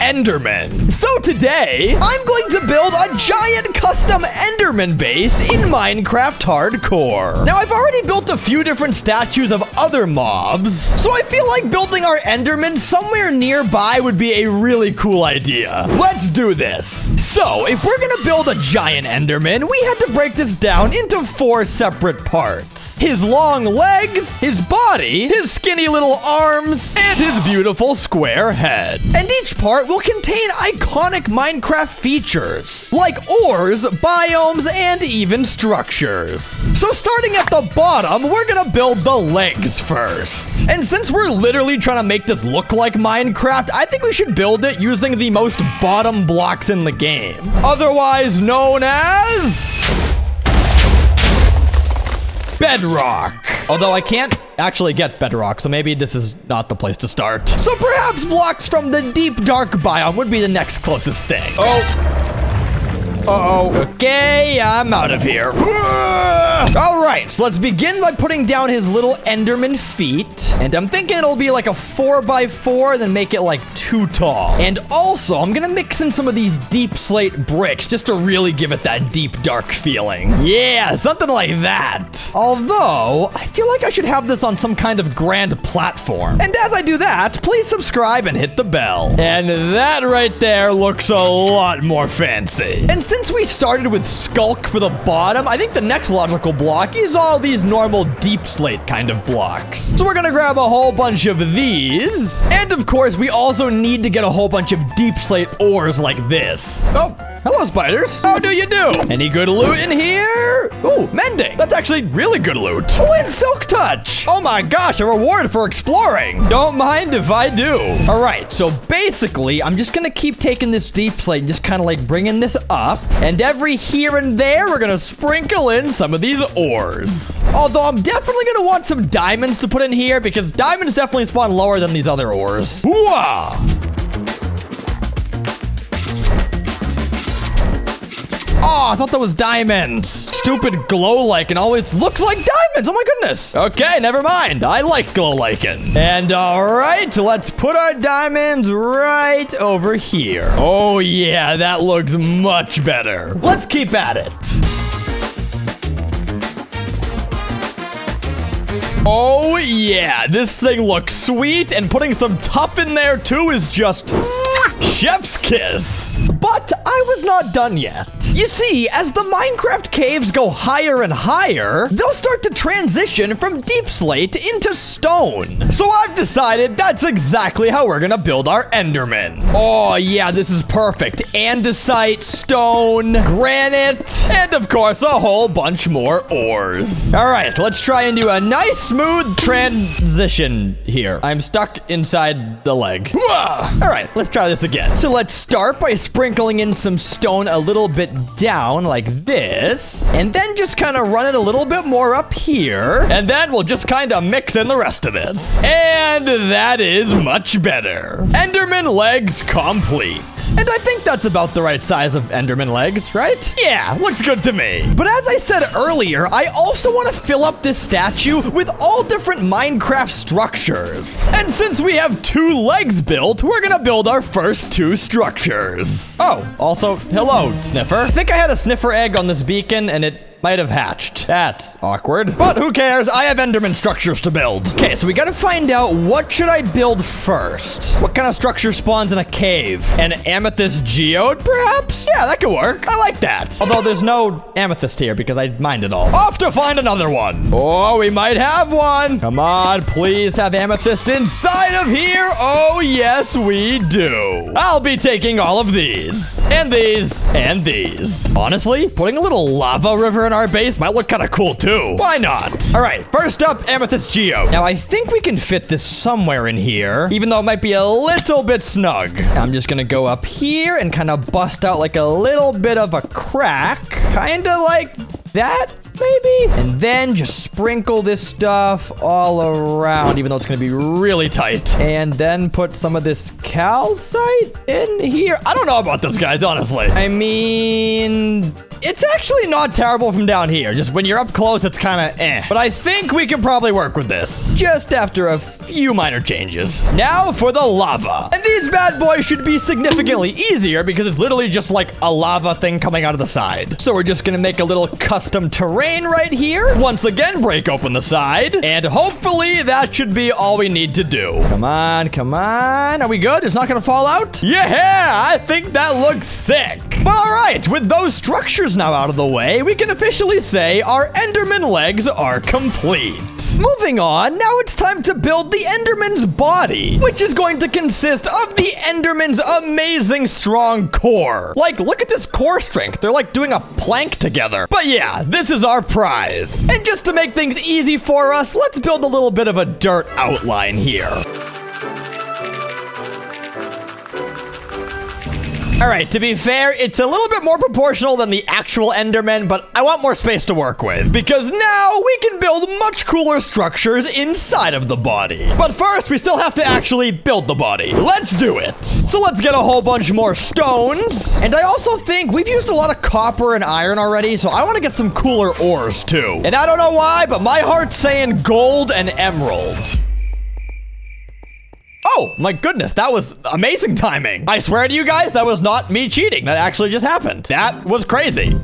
Enderman. So today, I'm going to build a giant custom Enderman base in Minecraft Hardcore. Now, I've already built a few different statues of other mobs, so I feel like building our Enderman somewhere nearby would be a really cool idea. Let's do this. So, if we're gonna build a giant Enderman, we had to break this down into 4 separate parts. His long legs, his body, his skinny little arms, and his beautiful square head. And each part will contain iconic Minecraft features, like ores, biomes, and even structures. So starting at the bottom, we're gonna build the legs first. And since we're literally trying to make this look like Minecraft, I think we should build it using the most bottom blocks in the game, otherwise known as bedrock. Although I can't actually get bedrock, so maybe this is not the place to start. So perhaps blocks from the deep dark biome would be the next closest thing. Okay, I'm out of here. All right, so let's begin by putting down his little Enderman feet. And I'm thinking it'll be like a 4x4, then make it like 2 tall. And also, I'm gonna mix in some of these deep slate bricks just to really give it that deep, dark feeling. Yeah, something like that. Although, I feel like I should have this on some kind of grand platform. And as I do that, please subscribe and hit the bell. And that right there looks a lot more fancy. And since we started with Skulk for the bottom, I think the next logical block is all these normal deep slate kind of blocks. So we're gonna grab a whole bunch of these. And of course, we also need to get a whole bunch of deep slate ores like this. Oh, hello, spiders. How do you do? Any good loot in here? Ooh, mending. That's actually really good loot. Oh, and silk touch. Oh my gosh, a reward for exploring. Don't mind if I do. All right, so basically, I'm just gonna keep taking this deep slate and just kind of like bringing this up. And every here and there, we're gonna sprinkle in some of these ores. Although I'm definitely gonna want some diamonds to put in here because diamonds definitely spawn lower than these other ores. Whoa! Oh, I thought that was diamonds. Stupid glow lichen always looks like diamonds. Oh my goodness. Okay, never mind. I like glow lichen. And all right, let's put our diamonds right over here. Oh yeah, that looks much better. Let's keep at it. Oh yeah, this thing looks sweet, and putting some tuff in there too is just chef's kiss. But I was not done yet. You see, as the Minecraft caves go higher and higher, they'll start to transition from deep slate into stone. So I've decided that's exactly how we're gonna build our Enderman. Oh yeah, this is perfect. Andesite, stone, granite, and of course a whole bunch more ores. All right, let's try and do a nice smooth transition here. I'm stuck inside the leg. All right, let's try this again. So let's start by sprinkling in some stone a little bit down like this, and then just kind of run it a little bit more up here, and then we'll just kind of mix in the rest of this. And that is much better. Enderman legs complete. And I think that's about the right size of Enderman legs, right? Yeah, looks good to me. But as I said earlier, I also want to fill up this statue with all different Minecraft structures. And since we have 2 legs built, we're gonna build our first 2 structures. Oh, also, hello, Sniffer. I think I had a sniffer egg on this beacon, and it might have hatched. That's awkward. But who cares? I have Enderman structures to build. Okay, so we gotta find out what should I build first. What kind of structure spawns in a cave? An amethyst geode, perhaps? Yeah, that could work. I like that. Although there's no amethyst here because I mined it all. Off to find another one. Oh, we might have one. Come on, please have amethyst inside of here. Oh, yes, we do. I'll be taking all of these. And these. And these. Honestly, putting a little lava river in our base might look kind of cool too. Why not? All right, first up, amethyst geode. Now I think we can fit this somewhere in here, even though it might be a little bit snug. I'm just gonna go up here and kind of bust out like a little bit of a crack, kind of like that. Maybe? And then just sprinkle this stuff all around, even though it's gonna be really tight. And then put some of this calcite in here. I don't know about this, guys, honestly. I mean, it's actually not terrible from down here. Just when you're up close, it's kind of eh. But I think we can probably work with this. Just after a few minor changes. Now for the lava. And these bad boys should be significantly easier because it's literally just like a lava thing coming out of the side. So we're just gonna make a little custom terrain right here. Once again, break open the side. And hopefully that should be all we need to do. Come on, come on. Are we good? It's not gonna fall out? Yeah, I think that looks sick. But all right, with those structures now out of the way, we can officially say our Enderman legs are complete. Moving on, now it's time to build the Enderman's body, which is going to consist of the Enderman's amazing strong core. Like, look at this core strength. They're like doing a plank together. But yeah, this is our prize. And just to make things easy for us, let's build a little bit of a dirt outline here. All right, to be fair, it's a little bit more proportional than the actual Enderman, but I want more space to work with because now we can build much cooler structures inside of the body. But first, we still have to actually build the body. Let's do it. So let's get a whole bunch more stones. And I also think we've used a lot of copper and iron already, so I want to get some cooler ores too. And I don't know why, but my heart's saying gold and emerald. Oh, my goodness, that was amazing timing. I swear to you guys, that was not me cheating. That actually just happened. That was crazy.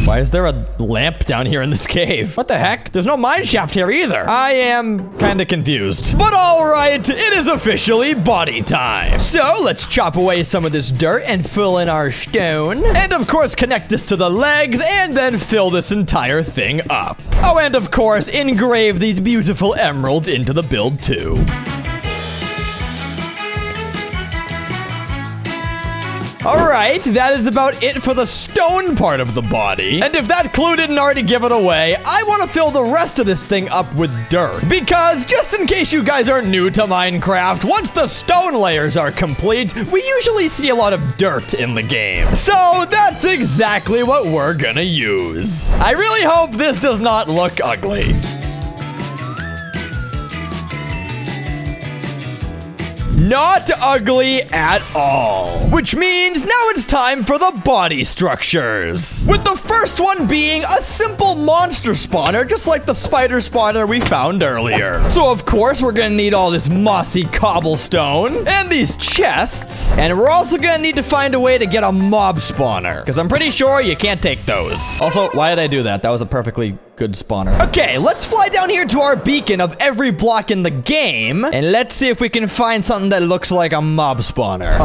Why is there a lamp down here in this cave? What the heck? There's no mine shaft here either. I am kind of confused. But all right, it is officially body time. So let's chop away some of this dirt and fill in our stone. And of course, connect this to the legs and then fill this entire thing up. Oh, and of course, engrave these beautiful emeralds into the build too. All right, that is about it for the stone part of the body. And if that clue didn't already give it away, I want to fill the rest of this thing up with dirt. Because just in case you guys are new to Minecraft, once the stone layers are complete, we usually see a lot of dirt in the game. So that's exactly what we're gonna use. I really hope this does not look ugly. Not ugly at all. Which means now it's time for the body structures. With the first one being a simple monster spawner, just like the spider spawner we found earlier. So of course, we're gonna need all this mossy cobblestone and these chests. And we're also gonna need to find a way to get a mob spawner, because I'm pretty sure you can't take those. Also, why did I do that? That was a perfectly good spawner. Okay, let's fly down here to our beacon of every block in the game, and let's see if we can find something that looks like a mob spawner.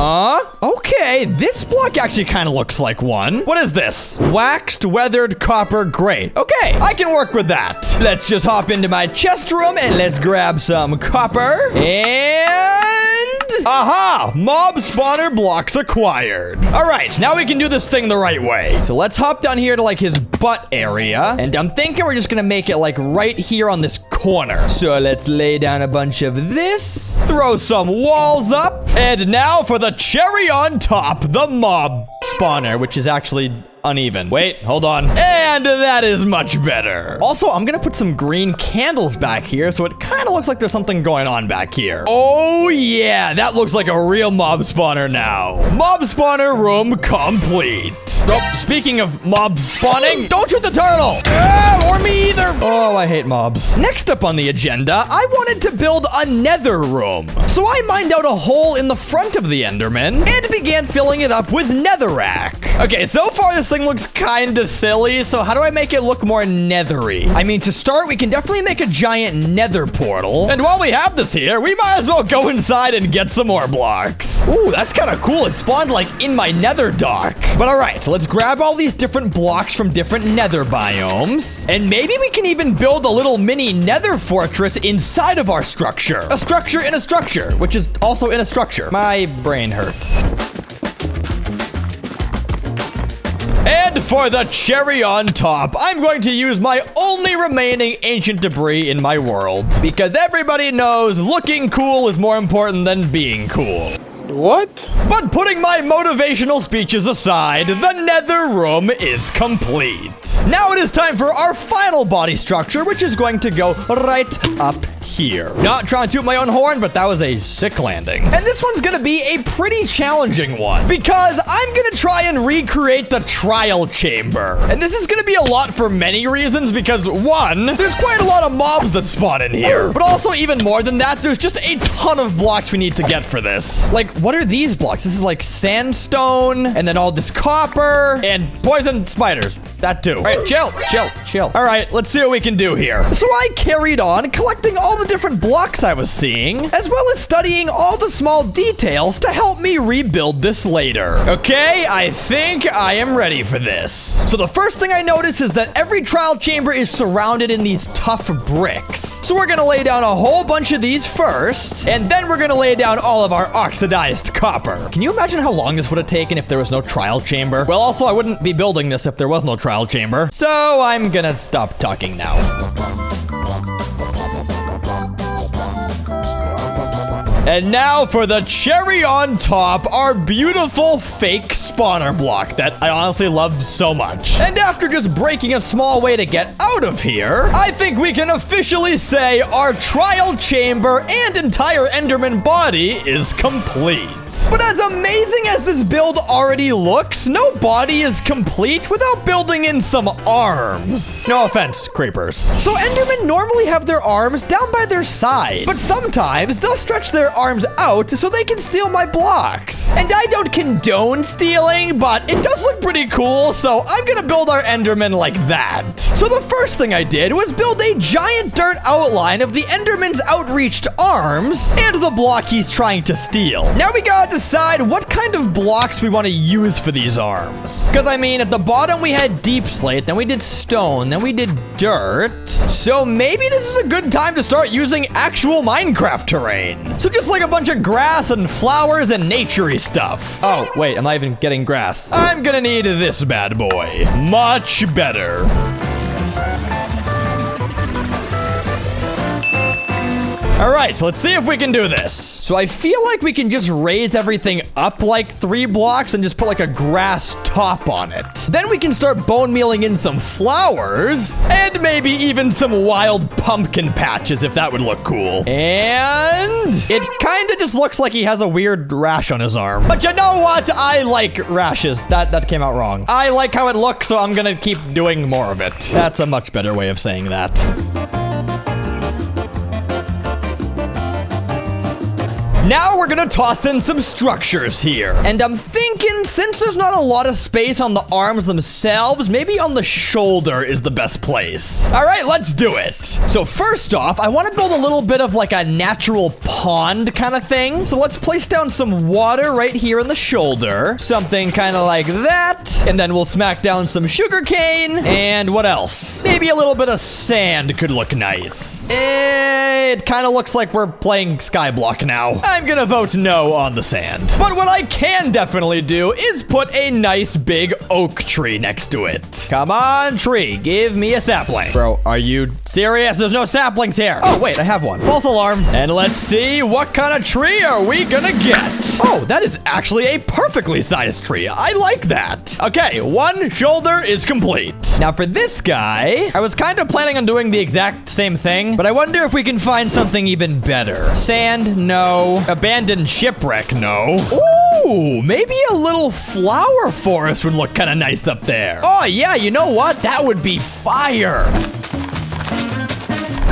Okay, this block actually kind of looks like one. What is this? Waxed, weathered, copper, great. Okay, I can work with that. Let's just hop into my chest room, and let's grab some copper, and... aha! Mob spawner blocks acquired. All right, now we can do this thing the right way. So let's hop down here to like his butt area. And I'm thinking we're just gonna make it like right here on this corner. So let's lay down a bunch of this, throw some walls up. And now for the cherry on top, the mob spawner, which is actually uneven. Wait, hold on. And that is much better. Also, I'm gonna put some green candles back here, so it kind of looks like there's something going on back here. Oh yeah, that looks like a real mob spawner now. Mob spawner room complete. Oh, speaking of mob spawning, don't shoot the turtle! Or me either! Oh, I hate mobs. Next up on the agenda, I wanted to build a nether room. So I mined out a hole in the front of the Enderman and began filling it up with netherrack. Okay, so far this thing looks kinda silly, so how do I make it look more nethery? I mean, to start, we can definitely make a giant nether portal. And while we have this here, we might as well go inside and get some more blocks. Ooh, that's kind of cool. It spawned like in my nether dock. But all right, let's grab all these different blocks from different nether biomes. And maybe we can even build a little mini nether fortress inside of our structure. A structure in a structure, which is also in a structure. My brain hurts. And for the cherry on top, I'm going to use my only remaining ancient debris in my world. Because everybody knows looking cool is more important than being cool. What? But putting my motivational speeches aside, the nether room is complete. Now it is time for our final body structure, which is going to go right up here. Not trying to toot my own horn, but that was a sick landing. And this one's gonna be a pretty challenging one because I'm gonna try and recreate the trial chamber. And this is gonna be a lot for many reasons because one, there's quite a lot of mobs that spawn in here. But also even more than that, there's just a ton of blocks we need to get for this. Like, what are these blocks? This is like sandstone and then all this copper and poison spiders. That too. All right, chill. All right, let's see what we can do here. So I carried on collecting all the different blocks I was seeing, as well as studying all the small details to help me rebuild this later. Okay, I think I am ready for this. So the first thing I notice is that every trial chamber is surrounded in these tough bricks. So we're gonna lay down a whole bunch of these first, and then we're gonna lay down all of our oxidized copper. Can you imagine how long this would have taken if there was no trial chamber? Well, also, I wouldn't be building this if there was no trial chamber. So I'm gonna stop talking now. And now for the cherry on top, our beautiful fake spawner block that I honestly love so much. And after just breaking a small way to get out of here, I think we can officially say our trial chamber and entire Enderman body is complete. But as amazing as this build already looks, no body is complete without building in some arms. No offense, creepers. So Endermen normally have their arms down by their side, but sometimes they'll stretch their arms out so they can steal my blocks. And I don't condone stealing, but it does look pretty cool, so I'm gonna build our Enderman like that. So the first thing I did was build a giant dirt outline of the Enderman's outreached arms and the block he's trying to steal. Now we gotta decide what kind of blocks we want to use for these arms. Because, I mean, at the bottom we had deep slate, then we did stone, then we did dirt. So maybe this is a good time to start using actual Minecraft terrain. So just like a bunch of grass and flowers and nature-y stuff. Oh, wait, I'm not even getting grass. I'm gonna need this bad boy. Much better. All right, let's see if we can do this. So I feel like we can just raise everything up like 3 blocks and just put like a grass top on it. Then we can start bone mealing in some flowers and maybe even some wild pumpkin patches if that would look cool. And it kind of just looks like he has a weird rash on his arm. But you know what? I like rashes. That came out wrong. I like how it looks, so I'm gonna keep doing more of it. That's a much better way of saying that. Now we're gonna toss in some structures here. And I'm thinking, since there's not a lot of space on the arms themselves, maybe on the shoulder is the best place. All right, let's do it. So first off, I want to build a little bit of like a natural pond kind of thing. So let's place down some water right here in the shoulder. Something kind of like that. And then we'll smack down some sugarcane. And what else? Maybe a little bit of sand could look nice. It kind of looks like we're playing Skyblock now. I'm gonna vote no on the sand. But what I can definitely do is put a nice big oak tree next to it. Come on, tree, give me a sapling. Bro, are you serious? There's no saplings here. Oh, wait, I have one. False alarm. And let's see, what kind of tree are we gonna get? Oh, that is actually a perfectly sized tree. I like that. Okay, one shoulder is complete. Now for this guy, I was kind of planning on doing the exact same thing, but I wonder if we can find something even better. Sand, no. Abandoned shipwreck, no. Ooh, maybe a little flower forest would look kind of nice up there. Oh yeah, you know what? That would be fire.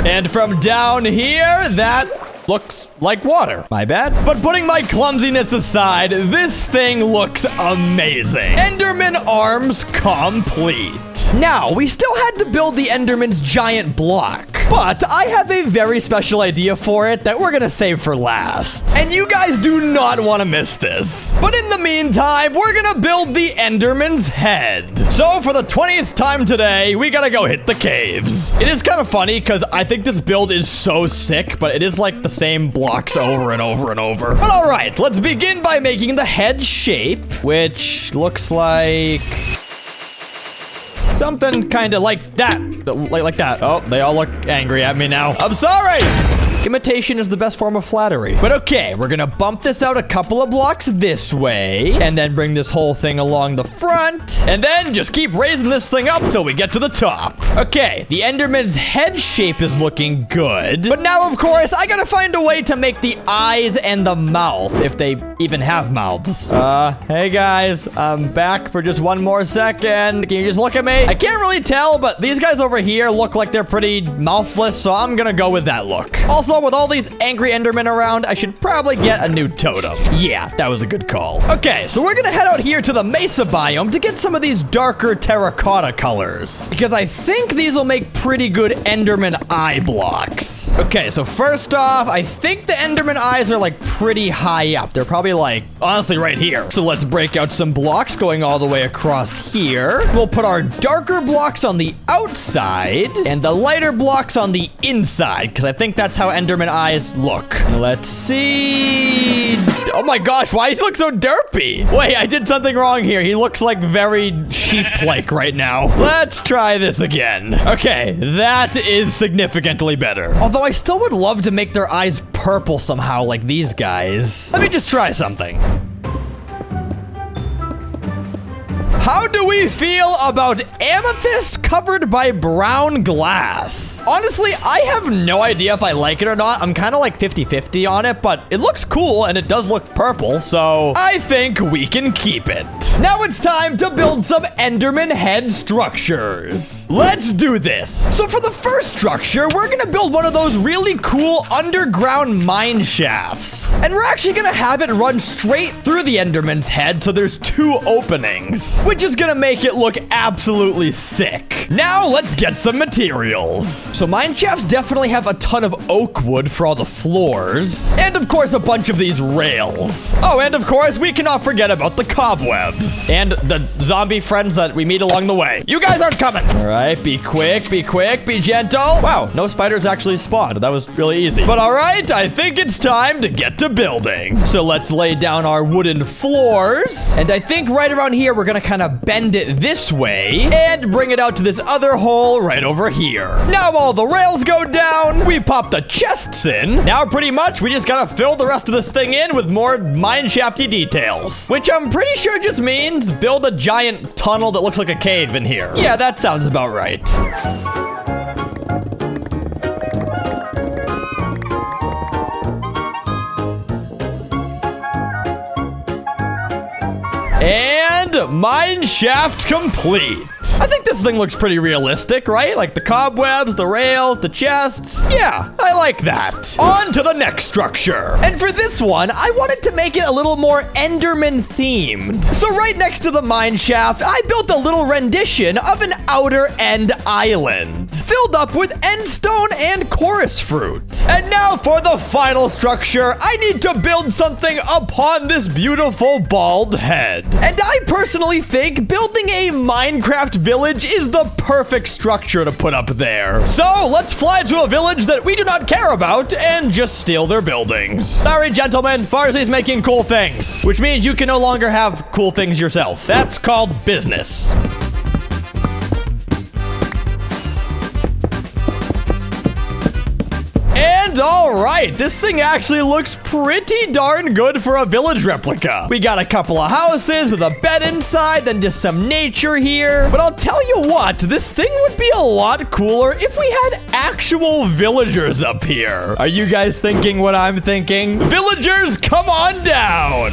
And from down here, that looks like water. My bad. But putting my clumsiness aside, this thing looks amazing. Enderman arms complete. Now, we still had to build the Enderman's giant block, but I have a very special idea for it that we're gonna save for last. And you guys do not want to miss this. But in the meantime, we're gonna build the Enderman's head. So for the 20th time today, we gotta go hit the caves. It is kind of funny because I think this build is so sick, but it is like the same blocks over and over and over. But all right, let's begin by making the head shape, which looks like something kind of like that. Like that. Oh, they all look angry at me now. I'm sorry. Imitation is the best form of flattery. But okay, we're gonna bump this out a couple of blocks this way, and then bring this whole thing along the front, and then just keep raising this thing up till we get to the top. Okay, the Enderman's head shape is looking good. But now, of course, I gotta find a way to make the eyes and the mouth, if they even have mouths. Hey guys, I'm back for just one more second. Can you just look at me? I can't really tell, but these guys over here look like they're pretty mouthless, so I'm gonna go with that look. Also, with all these angry Endermen around, I should probably get a new totem. Yeah, that was a good call. Okay, so we're gonna head out here to the Mesa biome to get some of these darker terracotta colors, because I think these will make pretty good Enderman eye blocks. Okay, so first off, I think the Enderman eyes are like pretty high up. They're probably like, honestly, right here. So let's break out some blocks going all the way across here. We'll put our darker blocks on the outside and the lighter blocks on the inside, because I think that's how Enderman eyes look. Let's see. Oh my gosh, why does he look so derpy? Wait, I did something wrong here. He looks like very sheep-like right now. Let's try this again. Okay, that is significantly better. Although I still would love to make their eyes purple somehow like these guys. Let me just try something. How do we feel about amethyst covered by brown glass? Honestly, I have no idea if I like it or not. I'm kind of like 50-50 on it, but it looks cool and it does look purple, so I think we can keep it. Now it's time to build some Enderman head structures. Let's do this. So for the first structure, we're gonna build one of those really cool underground mine shafts. And we're actually gonna have it run straight through the Enderman's head, so there's 2 openings, which is gonna make it look absolutely sick. Now let's get some materials. So mine shafts definitely have a ton of oak wood for all the floors, and of course a bunch of these rails. Oh, and of course we cannot forget about the cobwebs and the zombie friends that we meet along the way. You guys aren't coming. All right, be quick, be gentle. Wow, no spiders actually spawned. That was really easy. But all right, I think it's time to get to building. So let's lay down our wooden floors, and I think right around here we're gonna kind of bend it this way and bring it out to this other hole right over here. Now all the rails go down, we pop the chests in. Now pretty much we just gotta fill the rest of this thing in with more mine shafty details, which I'm pretty sure just means build a giant tunnel that looks like a cave in here. Yeah, that sounds about right. And mine shaft complete. I think this thing looks pretty realistic, right? Like the cobwebs, the rails, the chests. Yeah, I like that. On to the next structure. And for this one, I wanted to make it a little more Enderman themed. So right next to the mine shaft, I built a little rendition of an outer end island, filled up with endstone and chorus fruit. And now for the final structure, I need to build something upon this beautiful bald head. And I personally think building a Minecraft village is the perfect structure to put up there. So let's fly to a village that we do not care about and just steal their buildings. Sorry, gentlemen, Farzy's making cool things, which means you can no longer have cool things yourself. That's called business. And all right, this thing actually looks pretty darn good for a village replica. We got a couple of houses with a bed inside, then just some nature here. But I'll tell you what, this thing would be a lot cooler if we had actual villagers up here. Are you guys thinking what I'm thinking? Villagers, come on down.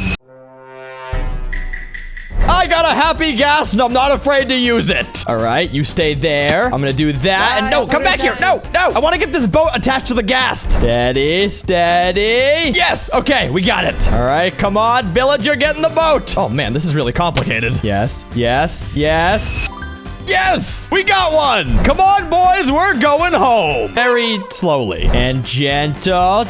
I got a happy gas and I'm not afraid to use it. All right, you stay there. I'm gonna do that. And no, come back here. No. I want to get this boat attached to the gas. Steady. Yes. Okay, we got it. All right, come on, villager, get in the boat. Oh man, this is really complicated. Yes. Yes! We got one! Come on, boys, we're going home. Very slowly. And gentle.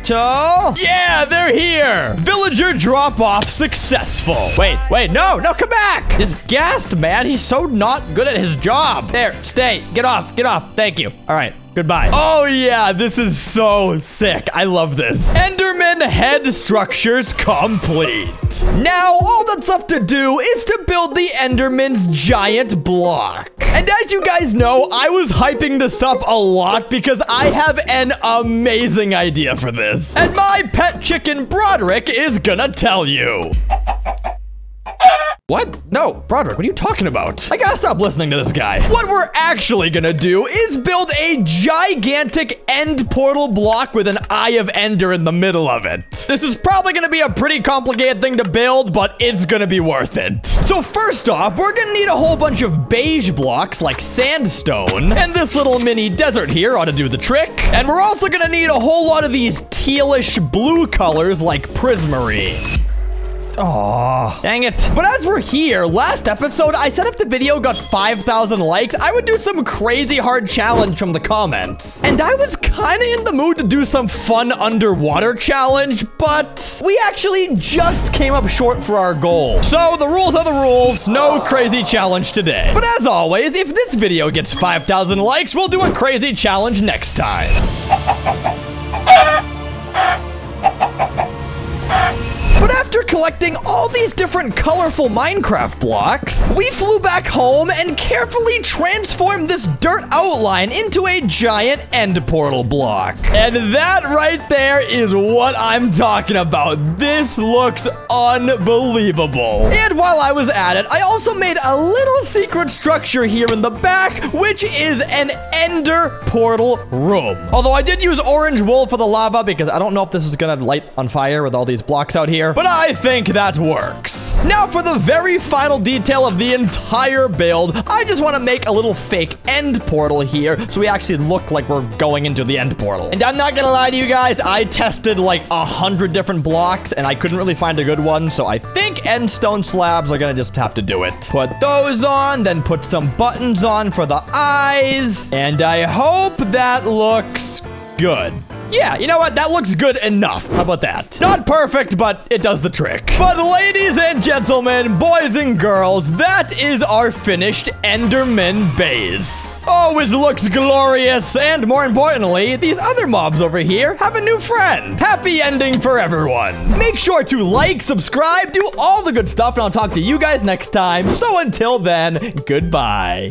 Yeah, they're here! Villager drop-off successful. Wait, no, come back! This gassed man, he's so not good at his job. There, stay, get off, thank you. All right. Goodbye. Oh, yeah, this is so sick. I love this. Enderman head structures complete. Now, all that's left to do is to build the Enderman's giant block. And as you guys know, I was hyping this up a lot because I have an amazing idea for this. And my pet chicken Broderick is gonna tell you. What? No, Broderick, what are you talking about? I gotta stop listening to this guy. What we're actually gonna do is build a gigantic end portal block with an Eye of Ender in the middle of it. This is probably gonna be a pretty complicated thing to build, but it's gonna be worth it. So first off, we're gonna need a whole bunch of beige blocks like sandstone, and this little mini desert here ought to do the trick. And we're also gonna need a whole lot of these tealish blue colors like prismarine. Aw, dang it. But as we're here, last episode, I said if the video got 5,000 likes, I would do some crazy hard challenge from the comments. And I was kind of in the mood to do some fun underwater challenge, but we actually just came up short for our goal. So the rules are the rules. No crazy challenge today. But as always, if this video gets 5,000 likes, we'll do a crazy challenge next time. But after collecting all these different colorful Minecraft blocks, we flew back home and carefully transformed this dirt outline into a giant end portal block. And that right there is what I'm talking about. This looks unbelievable. And while I was at it, I also made a little secret structure here in the back, which is an ender portal room. Although I did use orange wool for the lava because I don't know if this is gonna light on fire with all these blocks out here. But I think that works. Now for the very final detail of the entire build, I just want to make a little fake end portal here so we actually look like we're going into the end portal. And I'm not gonna lie to you guys, I tested like 100 different blocks and I couldn't really find a good one, so I think end stone slabs are gonna just have to do it. Put those on, then put some buttons on for the eyes, and I hope that looks good. Yeah, you know what? That looks good enough. How about that? Not perfect, but it does the trick. But ladies and gentlemen, boys and girls, that is our finished Enderman base. Oh, it looks glorious. And more importantly, these other mobs over here have a new friend. Happy ending for everyone. Make sure to like, subscribe, do all the good stuff, and I'll talk to you guys next time. So until then, goodbye.